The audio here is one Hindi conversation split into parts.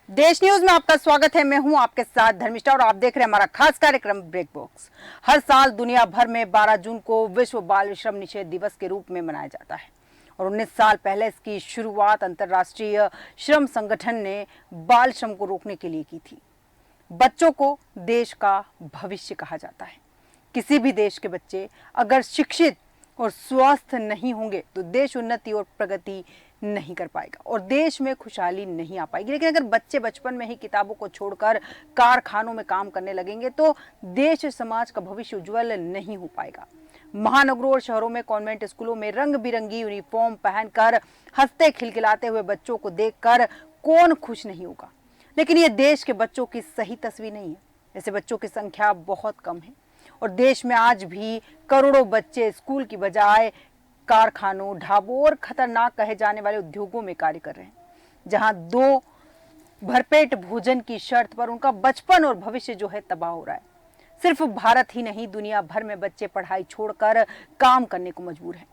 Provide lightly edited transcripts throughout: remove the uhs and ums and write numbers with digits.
देश न्यूज में आपका स्वागत है। मैं हूं आपके साथ धर्मिष्ठा और आप देख रहे हैं हमारा खास कार्यक्रम ब्रेक बॉक्स। हर साल दुनिया भर में 12 जून को विश्व बाल श्रम निषेध दिवस के रूप में मनाया जाता है और 19 साल पहले इसकी शुरुआत अंतर्राष्ट्रीय श्रम संगठन ने बाल श्रम को रोकने के लिए की थी। बच्चों को देश का भविष्य कहा जाता है। किसी भी देश के बच्चे अगर शिक्षित और स्वस्थ नहीं होंगे तो देश उन्नति और प्रगति नहीं कर पाएगा और देश में खुशहाली नहीं आ पाएगी। लेकिन अगर बच्चे बचपन में ही किताबों को छोड़कर कारखानों में काम करने लगेंगे तो देश समाज का भविष्य उज्जवल नहीं हो पाएगा। महानगरों और शहरों में कॉन्वेंट स्कूलों में रंग बिरंगी यूनिफॉर्म पहनकर हंसते खिलखिलाते हुए बच्चों को देखकर कौन खुश नहीं होगा। लेकिन ये देश के बच्चों की सही तस्वीर नहीं है। ऐसे बच्चों की संख्या बहुत कम है और देश में आज भी करोड़ों बच्चे स्कूल की बजाय कारखानों, ढाबों और खतरनाक कहे जाने वाले उद्योगों में कार्य कर रहे हैं, जहां दो भरपेट भोजन की शर्त पर उनका बचपन और भविष्य जो है तबाह हो रहा है। सिर्फ भारत ही नहीं, दुनिया भर में बच्चे पढ़ाई छोड़कर काम करने को मजबूर हैं।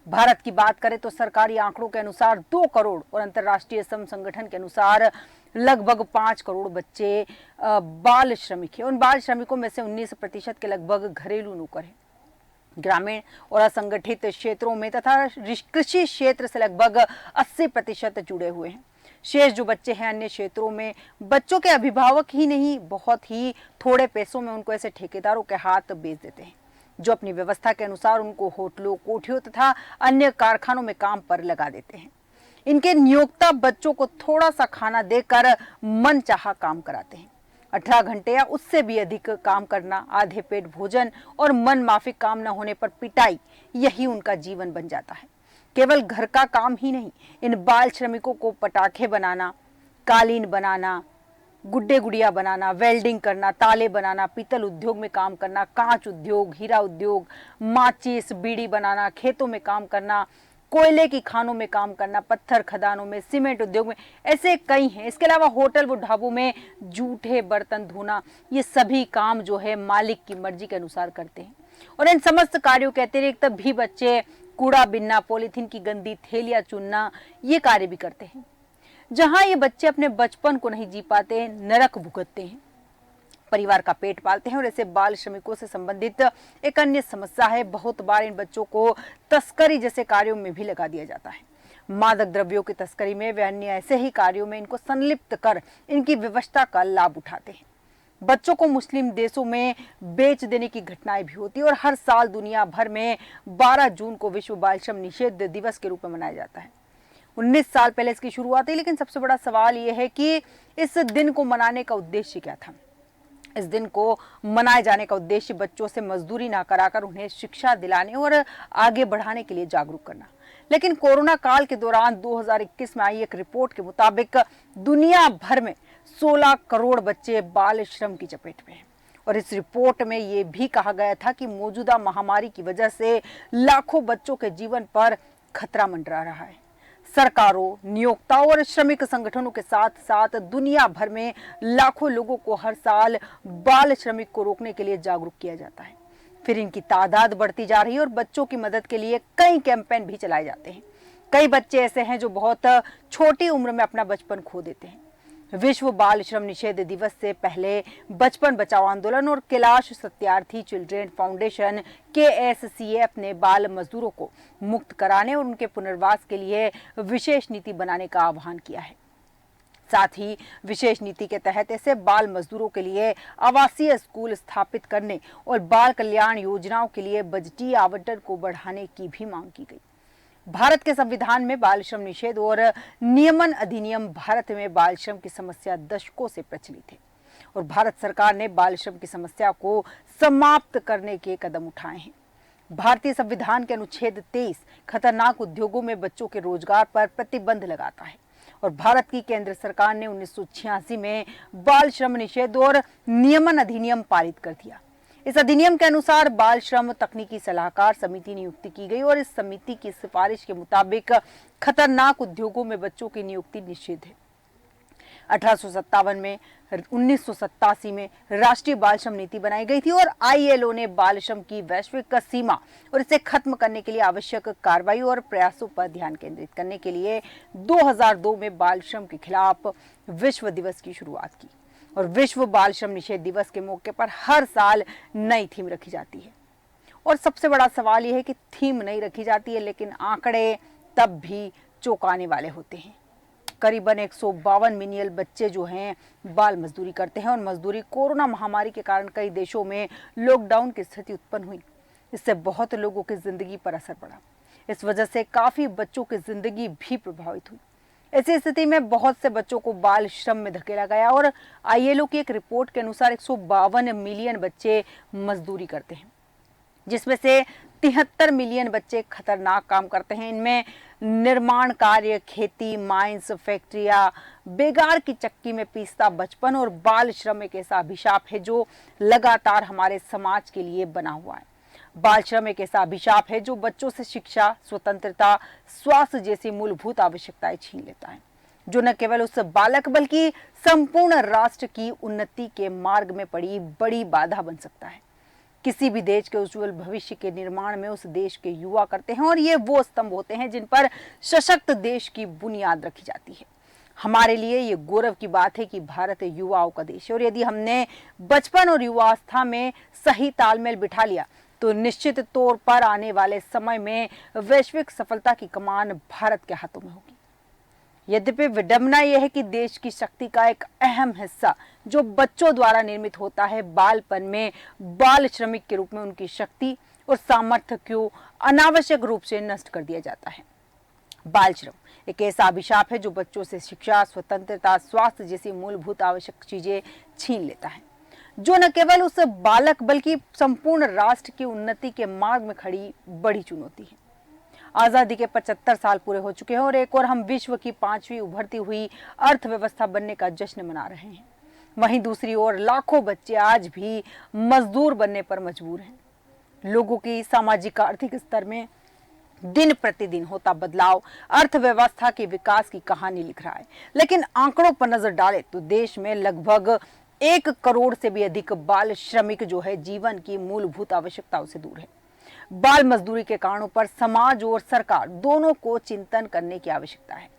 भारत की बात करें तो सरकारी आंकड़ों के अनुसार 2 करोड़ और अंतर्राष्ट्रीय श्रम संगठन के अनुसार लगभग 5 करोड़ बच्चे बाल श्रमिक हैं। उन बाल श्रमिकों में से 19% के लगभग घरेलू नौकर हैं। ग्रामीण और असंगठित क्षेत्रों में तथा कृषि क्षेत्र से लगभग 80% जुड़े हुए हैं। शेष जो बच्चे हैं अन्य क्षेत्रों में बच्चों के अभिभावक ही नहीं, बहुत ही थोड़े पैसों में उनको ऐसे ठेकेदारों के हाथ बेच देते हैं जो अपनी व्यवस्था के अनुसार उनको होटलों, कोठियों तथा अन्य कारखानों में काम पर लगा देते हैं। इनके नियोक्ता बच्चों को थोड़ा सा खाना देकर मनचाहा काम कराते हैं। 18 घंटे या उससे भी अधिक काम करना, आधे पेट भोजन और मन माफिक काम न होने पर पिटाई, यही उनका जीवन बन जाता है। केवल घर का काम ही नहीं, इन बाल श्रमिकों को पटाखे बनाना, कालीन बनाना, गुड्डे गुड़िया बनाना, वेल्डिंग करना, ताले बनाना, पीतल उद्योग में काम करना, कांच उद्योग, हीरा उद्योग, माचिस, बीड़ी बनाना, खेतों में काम करना, कोयले की खानों में काम करना, पत्थर खदानों में, सीमेंट उद्योग में, ऐसे कई हैं। इसके अलावा होटल व ढाबों में जूठे बर्तन धोना, ये सभी काम जो है मालिक की मर्जी के अनुसार करते हैं। और इन समस्त कार्यों के अतिरिक्त भी बच्चे कूड़ा बिनना, पॉलीथीन की गंदी थैलियां चुनना, ये कार्य भी करते हैं। जहां ये बच्चे अपने बचपन को नहीं जी पाते, नरक भुगतते हैं, परिवार का पेट पालते हैं। और ऐसे बाल श्रमिकों से संबंधित एक अन्य समस्या है, बहुत बार इन बच्चों को तस्करी जैसे कार्यों में भी लगा दिया जाता है। मादक द्रव्यों की तस्करी में व अन्य ऐसे ही कार्यों में इनको संलिप्त कर इनकी व्यवस्था का लाभ उठाते हैं। बच्चों को मुस्लिम देशों में बेच देने की घटनाएं भी होती है और हर साल दुनिया भर में 12 जून को विश्व बाल श्रम निषेध दिवस के रूप में मनाया जाता है। 19 साल पहले इसकी शुरुआत हुई, लेकिन सबसे बड़ा सवाल यह है कि इस दिन को मनाने का उद्देश्य क्या था। इस दिन को मनाए जाने का उद्देश्य बच्चों से मजदूरी ना कराकर उन्हें शिक्षा दिलाने और आगे बढ़ाने के लिए जागरूक करना। लेकिन कोरोना काल के दौरान 2021 में आई एक रिपोर्ट के मुताबिक दुनिया भर में 16 करोड़ बच्चे बाल श्रम की चपेट में हैं। और इस रिपोर्ट में ये भी कहा गया था कि मौजूदा महामारी की वजह से लाखों बच्चों के जीवन पर खतरा मंडरा रहा है। सरकारों, नियोक्ताओं और श्रमिक संगठनों के साथ साथ दुनिया भर में लाखों लोगों को हर साल बाल श्रमिक को रोकने के लिए जागरूक किया जाता है। फिर इनकी तादाद बढ़ती जा रही है और बच्चों की मदद के लिए कई कैंपेन भी चलाए जाते हैं। कई बच्चे ऐसे हैं जो बहुत छोटी उम्र में अपना बचपन खो देते हैं। विश्व बाल श्रम निषेध दिवस से पहले बचपन बचाओ आंदोलन और Kailash Satyarthi children foundation KSCF ने बाल मजदूरों को मुक्त कराने और उनके पुनर्वास के लिए विशेष नीति बनाने का आह्वान किया है। साथ ही विशेष नीति के तहत ऐसे बाल मजदूरों के लिए आवासीय स्कूल स्थापित करने और बाल कल्याण योजनाओं के लिए बजटीय आवंटन को बढ़ाने की भी मांग की गई। भारत के संविधान में बाल श्रम निषेध और नियमन अधिनियम भारत में बाल श्रम की समस्या दशकों से प्रचलित है और भारत सरकार ने बाल श्रम की समस्या को समाप्त करने के कदम उठाए हैं। भारतीय संविधान के अनुच्छेद 23 खतरनाक उद्योगों में बच्चों के रोजगार पर प्रतिबंध लगाता है और भारत की केंद्र सरकार ने 1986 में बाल श्रम निषेध और नियमन अधिनियम पारित कर दिया। इस अधिनियम के अनुसार बाल श्रम तकनीकी सलाहकार समिति नियुक्ति की गई और इस समिति की सिफारिश के मुताबिक खतरनाक उद्योगों में बच्चों की नियुक्ति निषेध है। 1857 में 1987 में राष्ट्रीय बाल श्रम नीति बनाई गई थी और आईएलओ ने बाल श्रम की वैश्विक सीमा और इसे खत्म करने के लिए आवश्यक कार्रवाई और प्रयासों पर ध्यान केंद्रित करने के लिए 2002 में बाल श्रम के खिलाफ विश्व दिवस की शुरुआत की। और विश्व बाल श्रम निषेध दिवस के मौके पर हर साल नई थीम रखी जाती है। और सबसे बड़ा सवाल यह है कि थीम नहीं रखी जाती है, लेकिन आंकड़े तब भी चौंकाने वाले होते हैं। करीबन 152 मिलियन बच्चे जो हैं बाल मजदूरी करते हैं और मजदूरी कोरोना महामारी के कारण कई देशों में लॉकडाउन की स्थिति उत्पन्न हुई। इससे बहुत लोगों की जिंदगी पर असर पड़ा। इस वजह से काफी बच्चों की जिंदगी भी प्रभावित हुई। ऐसी स्थिति में बहुत से बच्चों को बाल श्रम में धकेला गया और आईएलओ की एक रिपोर्ट के अनुसार 152 मिलियन बच्चे मजदूरी करते हैं, जिसमें से 73 मिलियन बच्चे खतरनाक काम करते हैं। इनमें निर्माण कार्य, खेती, माइंस, फैक्ट्रियां, बेगार की चक्की में पीसता बचपन और बाल श्रम एक ऐसा अभिशाप है जो लगातार हमारे समाज के लिए बना हुआ है। बाल श्रम एक ऐसा अभिशाप है जो बच्चों से शिक्षा, स्वतंत्रता, स्वास्थ्य जैसी मूलभूत आवश्यकताएं छीन लेता है, जो न केवल उस बालक बल्कि संपूर्ण राष्ट्र की उन्नति के मार्ग में पड़ी बड़ी बाधा बन सकता है। किसी भी देश के उज्जवल भविष्य के निर्माण में उस देश के युवा करते हैं और ये वो स्तंभ होते हैं जिन पर सशक्त देश की बुनियाद रखी जाती है। हमारे लिए ये गौरव की बात है कि भारत युवाओं का देश है और यदि हमने बचपन और युवावस्था में सही तालमेल बिठा लिया तो निश्चित तौर पर आने वाले समय में वैश्विक सफलता की कमान भारत के हाथों में होगी। यद्यपि विडंबना यह है कि देश की शक्ति का एक अहम हिस्सा जो बच्चों द्वारा निर्मित होता है, बालपन में बाल श्रमिक के रूप में उनकी शक्ति और सामर्थ्य को अनावश्यक रूप से नष्ट कर दिया जाता है। बाल श्रम एक ऐसा अभिशाप है जो बच्चों से शिक्षा, स्वतंत्रता, स्वास्थ्य जैसी मूलभूत आवश्यक चीजें छीन लेता है, जो न केवल उस बालक बल्कि संपूर्ण राष्ट्र की उन्नति के मार्ग में खड़ी बड़ी चुनौती है। आजादी के 75 साल पूरे हो चुके हैं और एक और हम विश्व की 5वीं उभरती हुई अर्थव्यवस्था बनने का जश्न मना रहे हैं। वहीं दूसरी ओर लाखों बच्चे आज भी मजदूर बनने पर मजबूर हैं। लोगों की सामाजिक आर्थिक स्तर में दिन प्रतिदिन होता बदलाव अर्थव्यवस्था के विकास की कहानी लिख रहा है, लेकिन आंकड़ों पर नजर डालें तो देश में लगभग 1 करोड़ से भी अधिक बाल श्रमिक जो है जीवन की मूलभूत आवश्यकताओं से दूर है। बाल मजदूरी के कारणों पर समाज और सरकार दोनों को चिंतन करने की आवश्यकता है।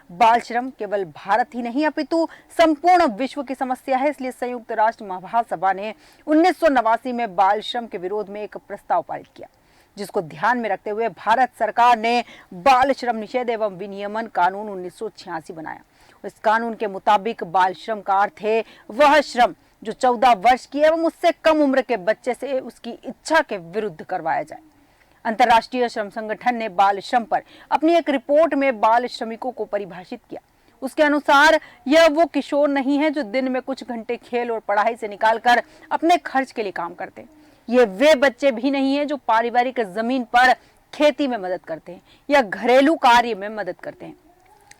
बाल श्रम केवल भारत ही नहीं अपितु संपूर्ण विश्व की समस्या है। इसलिए संयुक्त राष्ट्र महासभा ने 1989 में बाल श्रम के विरोध में एक प्रस्ताव पारित किया, जिसको ध्यान में रखते हुए भारत सरकार ने बाल श्रम निषेध एवं विनियमन कानून 1986 बनाया। इस कानून के मुताबिक बाल श्रम का अर्थ है वह श्रम जो 14 वर्ष की एवं उससे कम उम्र के बच्चे से उसकी इच्छा के विरुद्ध करवाया जाए। अंतर्राष्ट्रीय श्रम संगठन ने बाल श्रम पर अपनी एक रिपोर्ट में बाल श्रमिकों को परिभाषित किया। उसके अनुसार यह वो किशोर नहीं है जो दिन में कुछ घंटे खेल और पढ़ाई से निकालकर अपने खर्च के लिए काम करते हैं। ये वे बच्चे भी नहीं है जो पारिवारिक जमीन पर खेती में मदद करते हैं या घरेलू कार्य में मदद करते हैं,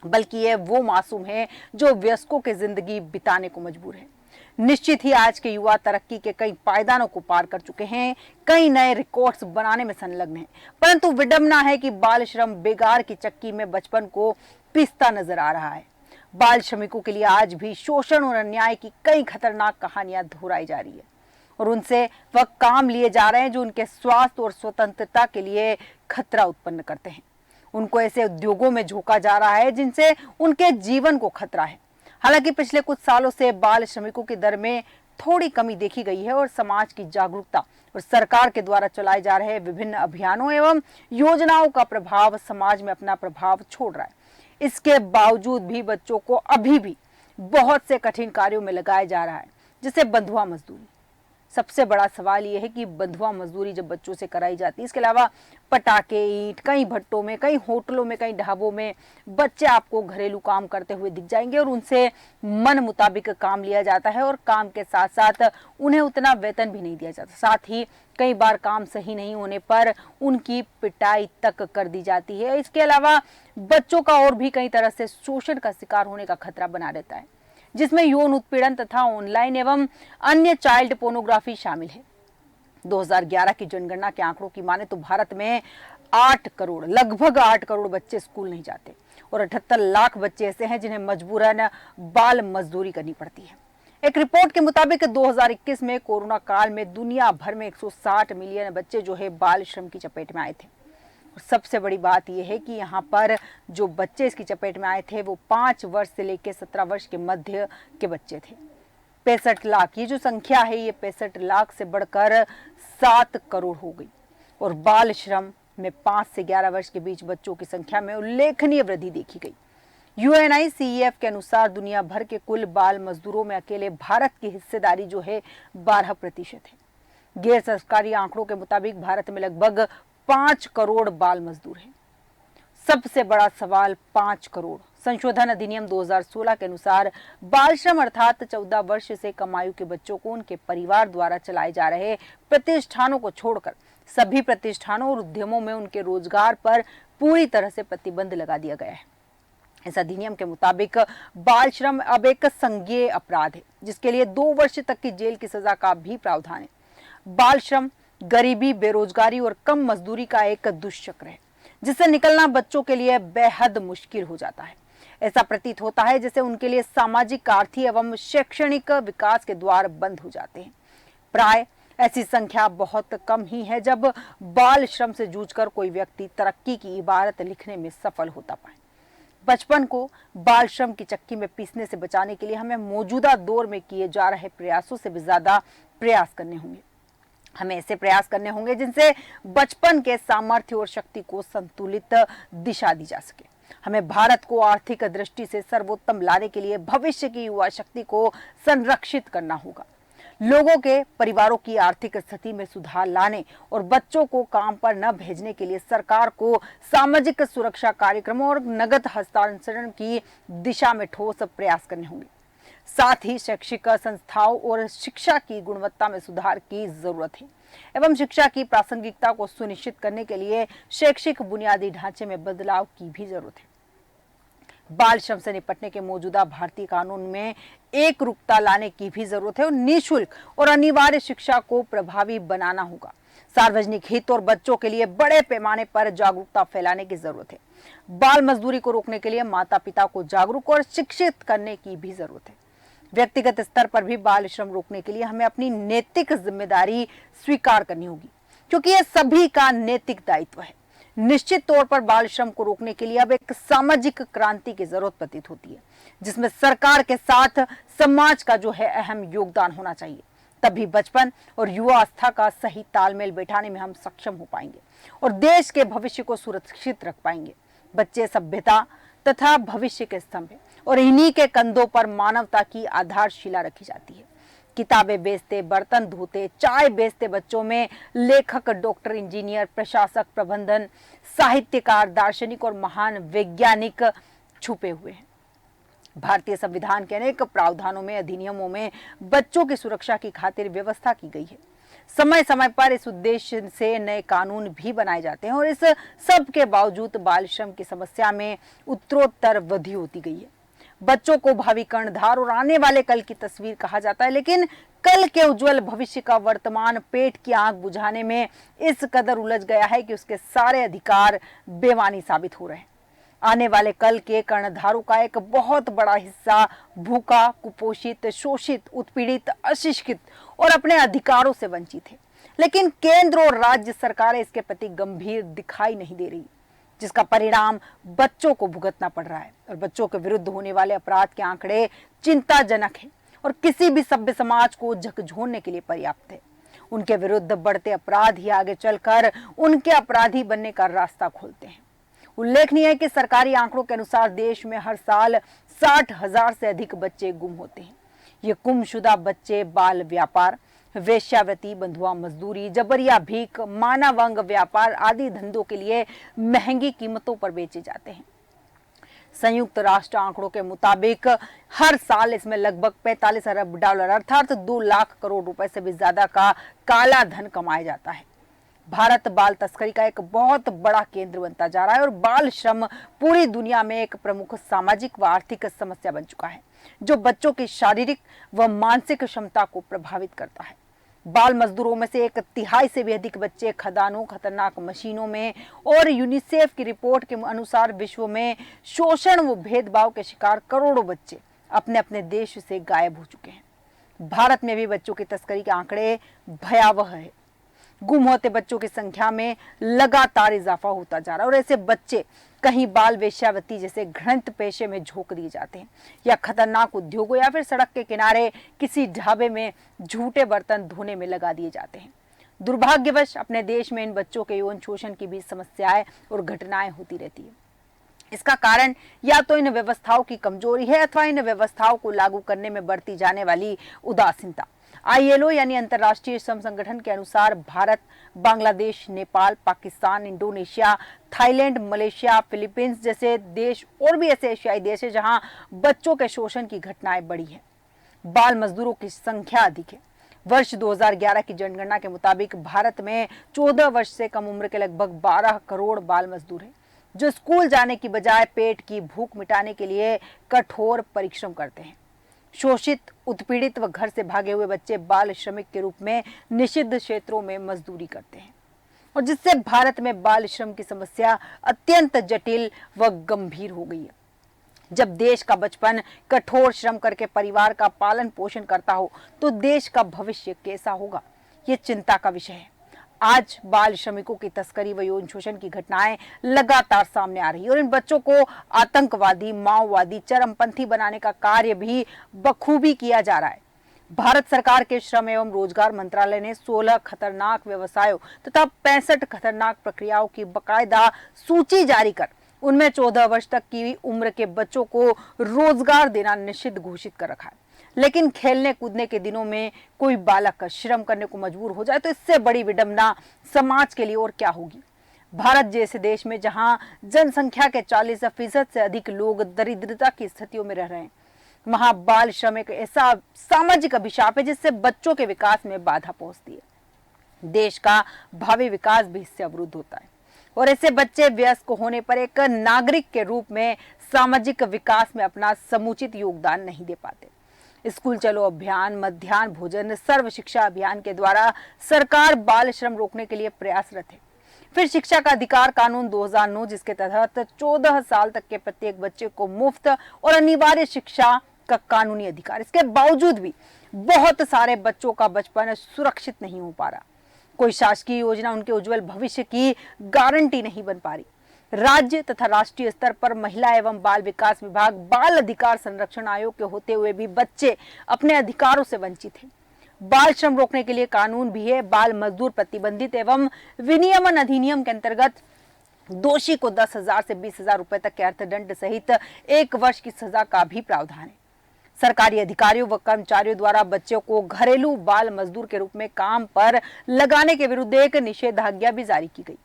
बल्कि ये वो मासूम है जो वयस्कों की जिंदगी बिताने को मजबूर है। निश्चित ही आज के युवा तरक्की के कई पायदानों को पार कर चुके हैं, कई नए रिकॉर्ड्स बनाने में संलग्न हैं, परंतु विडंबना है कि बाल श्रम बेगार की चक्की में बचपन को पीसता नजर आ रहा है। बाल श्रमिकों के लिए आज भी शोषण और अन्याय की कई खतरनाक कहानियां दोहराई जा रही है और उनसे वह काम लिए जा रहे हैं जो उनके स्वास्थ्य और स्वतंत्रता के लिए खतरा उत्पन्न करते हैं। उनको ऐसे उद्योगों में झोंका जा रहा है जिनसे उनके जीवन को खतरा है। हालांकि पिछले कुछ सालों से बाल श्रमिकों की दर में थोड़ी कमी देखी गई है और समाज की जागरूकता और सरकार के द्वारा चलाए जा रहे विभिन्न अभियानों एवं योजनाओं का प्रभाव समाज में अपना प्रभाव छोड़ रहा है। इसके बावजूद भी बच्चों को अभी भी बहुत से कठिन कार्यों में लगाया जा रहा है, जैसे बंधुआ मजदूरी। सबसे बड़ा सवाल यह है कि बंधुआ मजदूरी जब बच्चों से कराई जाती है, इसके अलावा पटाखे, ईंट, कई भट्टों में, कई होटलों में, कई ढाबों में बच्चे आपको घरेलू काम करते हुए दिख जाएंगे और उनसे मन मुताबिक काम लिया जाता है और काम के साथ साथ उन्हें उतना वेतन भी नहीं दिया जाता। साथ ही कई बार काम सही नहीं होने पर उनकी पिटाई तक कर दी जाती है। इसके अलावा बच्चों का और भी कई तरह से शोषण का शिकार होने का खतरा बना रहता है, जिसमें यौन उत्पीड़न तथा ऑनलाइन एवं अन्य चाइल्ड पोर्नोग्राफी शामिल है। 2011 की जनगणना के आंकड़ों की माने तो भारत में लगभग 8 करोड़ बच्चे स्कूल नहीं जाते और 78 लाख बच्चे ऐसे हैं जिन्हें मजबूरन बाल मजदूरी करनी पड़ती है। एक रिपोर्ट के मुताबिक 2021 में कोरोना काल में दुनिया भर में 160 मिलियन बच्चे जो है बाल श्रम की चपेट में आए थे। और सबसे बड़ी बात यह है कि यहाँ पर जो बच्चे इसकी चपेट में आए थे वो 5 वर्ष से लेकर 17 वर्ष के मध्य के बच्चे थे। 65 लाख, ये जो संख्या है ये 65 लाख से बढ़कर 7 करोड़ हो गई और बाल श्रम में 5 से 11 वर्ष के बीच बच्चों की संख्या में उल्लेखनीय वृद्धि देखी गई। UNICEF के अनुसार दुनिया भर के कुल बाल मजदूरों में अकेले भारत की हिस्सेदारी जो है 12% है। गैर सरकारी आंकड़ों के मुताबिक भारत में लगभग 5 करोड़ बाल मजदूर हैं। सबसे बड़ा सवाल 5 करोड़। संशोधन अधिनियम 2016 के अनुसार बाल श्रम अर्थात 14 वर्ष से कम आयु के बच्चों को उनके परिवार द्वारा चलाए जा रहे प्रतिष्ठानों को छोड़कर सभी प्रतिष्ठानों और उद्यमों में उनके रोजगार पर पूरी तरह से प्रतिबंध लगा दिया गया है। इस अधिनियम के मुताबिक बाल श्रम अब एक संज्ञेय अपराध है जिसके लिए 2 वर्ष तक की जेल की सजा का भी प्रावधान है। बाल श्रम गरीबी, बेरोजगारी और कम मजदूरी का एक दुष्चक्र है जिससे निकलना बच्चों के लिए बेहद मुश्किल हो जाता है। ऐसा प्रतीत होता है जैसे उनके लिए सामाजिक, आर्थिक एवं शैक्षणिक विकास के द्वार बंद हो जाते हैं। प्राय ऐसी संख्या बहुत कम ही है जब बाल श्रम से जूझकर कोई व्यक्ति तरक्की की इबारत लिखने में सफल होता पाए। बचपन को बाल श्रम की चक्की में पीसने से बचाने के लिए हमें मौजूदा दौर में किए जा रहे प्रयासों से भी ज्यादा प्रयास करने होंगे। हमें ऐसे प्रयास करने होंगे जिनसे बचपन के सामर्थ्य और शक्ति को संतुलित दिशा दी जा सके। हमें भारत को आर्थिक दृष्टि से सर्वोत्तम लाने के लिए भविष्य की युवा शक्ति को संरक्षित करना होगा। लोगों के परिवारों की आर्थिक स्थिति में सुधार लाने और बच्चों को काम पर न भेजने के लिए सरकार को सामाजिक सुरक्षा कार्यक्रमों और नगद हस्तांतरण की दिशा में ठोस प्रयास करने होंगे। साथ ही शैक्षिक संस्थाओं और शिक्षा की गुणवत्ता में सुधार की जरूरत है एवं शिक्षा की प्रासंगिकता को सुनिश्चित करने के लिए शैक्षिक बुनियादी ढांचे में बदलाव की भी जरूरत है। बाल श्रम से निपटने के मौजूदा भारतीय कानून में एकरूपता लाने की भी जरूरत है और निःशुल्क और अनिवार्य शिक्षा को प्रभावी बनाना होगा। सार्वजनिक हित और बच्चों के लिए बड़े पैमाने पर जागरूकता फैलाने की जरूरत है। बाल मजदूरी को रोकने के लिए माता पिता को जागरूक और शिक्षित करने की भी जरूरत है। व्यक्तिगत स्तर पर भी बाल श्रम रोकने के लिए हमें अपनी नैतिक जिम्मेदारी स्वीकार करनी होगी क्योंकि यह सभी का नैतिक दायित्व है। निश्चित तौर पर बाल श्रम को रोकने के लिए अब एक सामाजिक क्रांति की जरूरत प्रतीत होती है जिसमें सरकार के साथ समाज का जो है अहम योगदान होना चाहिए। तभी बचपन और युवावस्था का सही तालमेल बैठाने में हम सक्षम हो पाएंगे और देश के भविष्य को सुरक्षित रख पाएंगे। बच्चे सभ्यता तथा भविष्य के स्तंभ है और इन्हीं के कंधों पर मानवता की आधारशिला रखी जाती है। किताबें बेचते, बर्तन धोते, चाय बेचते बच्चों में लेखक, डॉक्टर, इंजीनियर, प्रशासक, प्रबंधन, साहित्यकार, दार्शनिक और महान वैज्ञानिक छुपे हुए हैं। भारतीय संविधान के अनेक प्रावधानों में, अधिनियमों में बच्चों की सुरक्षा की खातिर व्यवस्था की गई है। समय समय पर इस उद्देश्य से नए कानून भी बनाए जाते हैं और इस सब के बावजूद बाल श्रम की समस्या में उत्तरोत्तर वृद्धि होती गई है। बच्चों को भावी कर्णधार और आने वाले कल की तस्वीर कहा जाता है, लेकिन कल के उज्जवल भविष्य का वर्तमान पेट की आंख बुझाने में इस कदर उलझ गया है कि उसके सारे अधिकार बेमानी साबित हो रहे हैं। आने वाले कल के कर्णधारों का एक बहुत बड़ा हिस्सा भूखा, कुपोषित, शोषित, उत्पीड़ित, अशिक्षित और अपने अधिकारों से वंचित है। लेकिन केंद्र और राज्य सरकारें इसके प्रति गंभीर दिखाई नहीं दे रही, जिसका परिणाम बच्चों को भुगतना पड़ रहा है। और बच्चों के विरुद्ध होने वाले अपराध के आंकड़े चिंताजनक हैं और किसी भी सभ्य समाज को झकझोरने के लिए पर्याप्त है। उनके विरुद्ध बढ़ते अपराध ही आगे चलकर उनके अपराधी बनने का रास्ता खोलते हैं। उल्लेखनीय है कि सरकारी आंकड़ों के अनुसार देश में हर साल 60,000 से अधिक बच्चे गुम होते हैं। ये गुमशुदा बच्चे बाल व्यापार, वेश्यावृत्ति, बंधुआ मजदूरी, जबरिया भीख, मानव अंग व्यापार आदि धंधों के लिए महंगी कीमतों पर बेचे जाते हैं। संयुक्त राष्ट्र आंकड़ों के मुताबिक हर साल इसमें लगभग 45 अरब डॉलर अर्थात 2 लाख करोड़ रुपए से भी ज्यादा का काला धन कमाया जाता है। भारत बाल तस्करी का एक बहुत बड़ा केंद्र बनता जा रहा है और बाल श्रम पूरी दुनिया में एक प्रमुख सामाजिक व आर्थिक समस्या बन चुका है जो बच्चों की शारीरिक व मानसिक क्षमता को प्रभावित करता है। बाल मजदूरों में से 1/3 से भी अधिक बच्चे खदानों, खतरनाक मशीनों में और यूनिसेफ की रिपोर्ट के अनुसार विश्व में शोषण व भेदभाव के शिकार करोड़ों बच्चे अपने अपने देश से गायब हो चुके हैं। भारत में भी बच्चों की तस्करी के आंकड़े भयावह है। गुम होते बच्चों की संख्या में लगातार इजाफा होता जा रहा है और ऐसे बच्चे कहीं बाल वेश्यावती जैसे घृणित पेशे में झोंक दिए जाते हैं या खतरनाक उद्योगों या फिर सड़क के किनारे किसी ढाबे में झूठे बर्तन धोने में लगा दिए जाते हैं। दुर्भाग्यवश अपने देश में इन बच्चों के यौन शोषण की भी समस्याएं और घटनाएं होती रहती है। इसका कारण या तो इन व्यवस्थाओं की कमजोरी है अथवा इन व्यवस्थाओं को लागू करने में बरती जाने वाली उदासीनता। ILO यानी अंतर्राष्ट्रीय श्रम संगठन के अनुसार Bharat, Bangladesh, Nepal, Pakistan, Indonesia, Thailand, Malaysia, Philippines जैसे देश और भी ऐसे एशियाई देश है जहां बच्चों के शोषण की घटनाएं बढ़ी है। बाल मजदूरों की संख्या अधिक है। वर्ष 2011 की जनगणना के मुताबिक भारत में 14 वर्ष से कम उम्र के लगभग 12 करोड़ बाल मजदूर हैं, जो स्कूल जाने की बजाय पेट की भूख मिटाने के लिए कठोर परिश्रम करते हैं। शोषित, उत्पीड़ित व घर से भागे हुए बच्चे बाल श्रमिक के रूप में निषिद्ध क्षेत्रों में मजदूरी करते हैं और जिससे भारत में बाल श्रम की समस्या अत्यंत जटिल व गंभीर हो गई है। जब देश का बचपन कठोर श्रम करके परिवार का पालन पोषण करता हो तो देश का भविष्य कैसा होगा, ये चिंता का विषय है। आज बाल श्रमिकों की तस्करी व यौन शोषण की घटनाएं लगातार सामने आ रही है और इन बच्चों को आतंकवादी, माओवादी, चरमपंथी बनाने का कार्य भी बखूबी किया जा रहा है। भारत सरकार के श्रम एवं रोजगार मंत्रालय ने 16 खतरनाक व्यवसायों तथा 65 खतरनाक प्रक्रियाओं की बकायदा सूची जारी कर उनमें 14 वर्ष तक की उम्र के बच्चों को रोजगार देना निषिद्ध घोषित कर रखा है। लेकिन खेलने कूदने के दिनों में कोई बालक श्रम करने को मजबूर हो जाए तो इससे बड़ी विडंबना समाज के लिए और क्या होगी। भारत जैसे देश में जहां जनसंख्या के 40% से अधिक लोग दरिद्रता की स्थितियों में रह रहे हैं, वहां बाल श्रम एक ऐसा सामाजिक अभिशाप है जिससे बच्चों के विकास में बाधा पहुंचती है। देश का भावी विकास भी इससे अवरुद्ध होता है और ऐसे बच्चे वयस्क होने पर एक नागरिक के रूप में सामाजिक विकास में अपना समुचित योगदान नहीं दे पाते। स्कूल चलो अभियान, मध्याह्न भोजन, सर्व शिक्षा अभियान के द्वारा सरकार बाल श्रम रोकने के लिए प्रयासरत है। फिर शिक्षा का अधिकार कानून 2009 जिसके तहत 14 साल तक के प्रत्येक बच्चे को मुफ्त और अनिवार्य शिक्षा का कानूनी अधिकार। इसके बावजूद भी बहुत सारे बच्चों का बचपन सुरक्षित नहीं हो पा रहा। कोई शासकीय योजना उनके उज्जवल भविष्य की गारंटी नहीं बन पा रही। राज्य तथा राष्ट्रीय स्तर पर महिला एवं बाल विकास विभाग, बाल अधिकार संरक्षण आयोग के होते हुए भी बच्चे अपने अधिकारों से वंचित हैं। बाल श्रम रोकने के लिए कानून भी है। बाल मजदूर प्रतिबंधित एवं विनियमन अधिनियम के अंतर्गत दोषी को 10,000 से 20,000 रुपए तक के अर्थदंड सहित 1 वर्ष की सजा का भी प्रावधान है। सरकारी अधिकारियों व कर्मचारियों द्वारा बच्चों को घरेलू बाल मजदूर के रूप में काम पर लगाने के विरुद्ध एक निषेधाज्ञा भी जारी की गई।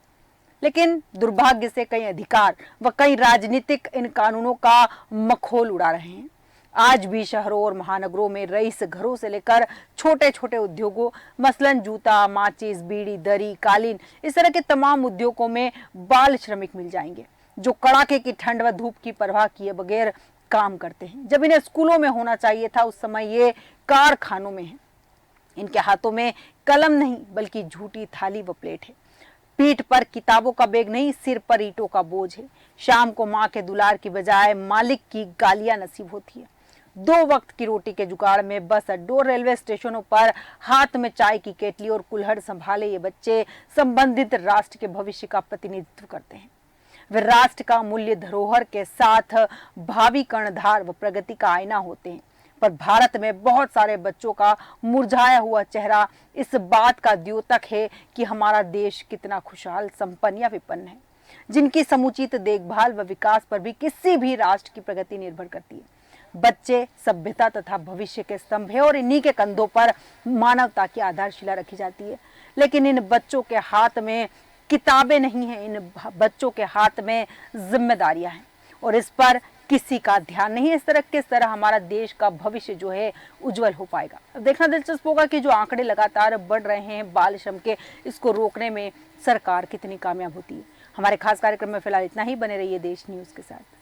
लेकिन दुर्भाग्य से कई अधिकार व कई राजनीतिक इन कानूनों का मखौल उड़ा रहे हैं। आज भी शहरों और महानगरों में रईस घरों से लेकर छोटे छोटे उद्योगों मसलन जूता, माचिस, बीड़ी, दरी, कालीन, इस तरह के तमाम उद्योगों में बाल श्रमिक मिल जाएंगे जो कड़ाके की ठंड व धूप की परवाह किए बगैर काम करते हैं। जब इन्हें स्कूलों में होना चाहिए था उस समय ये कारखानों में है। इनके हाथों में कलम नहीं बल्कि झूठी थाली व प्लेट है। पीठ पर किताबों का बैग नहीं, सिर पर ईंटों का बोझ है। शाम को माँ के दुलार की बजाय मालिक की गालियां नसीब होती है। 2 वक्त की रोटी के जुगाड़ में बस अड्डों, रेलवे स्टेशनों पर हाथ में चाय की केतली और कुल्हड़ संभाले ये बच्चे संबंधित राष्ट्र के भविष्य का प्रतिनिधित्व करते हैं। वे राष्ट्र का मूल्य धरोहर के साथ भावी कर्णधार व प्रगति का आईना होते हैं। पर भारत में बहुत सारे बच्चों का मुरझाया हुआ चेहरा इस बात का द्योतक है कि हमारा देश कितना खुशहाल, संपन्न या विपन्न है, जिनकी समुचित देखभाल व विकास पर भी किसी भी राष्ट्र की प्रगति निर्भर करती है। बच्चे सभ्यता तथा भविष्य के स्तंभ है और इन्हीं के कंधों पर मानवता की आधारशिला रखी जाती है। लेकिन इन बच्चों के हाथ में किताबें नहीं हैं, इन बच्चों के हाथ में जिम्मेदारियां हैं और इस पर किसी का ध्यान नहीं है। इस तरह किस तरह हमारा देश का भविष्य जो है उज्जवल हो पाएगा। अब देखना दिलचस्प होगा कि जो आंकड़े लगातार बढ़ रहे हैं बाल श्रम के, इसको रोकने में सरकार कितनी कामयाब होती है। हमारे खास कार्यक्रम में फिलहाल इतना ही। बने रहिए देश न्यूज के साथ।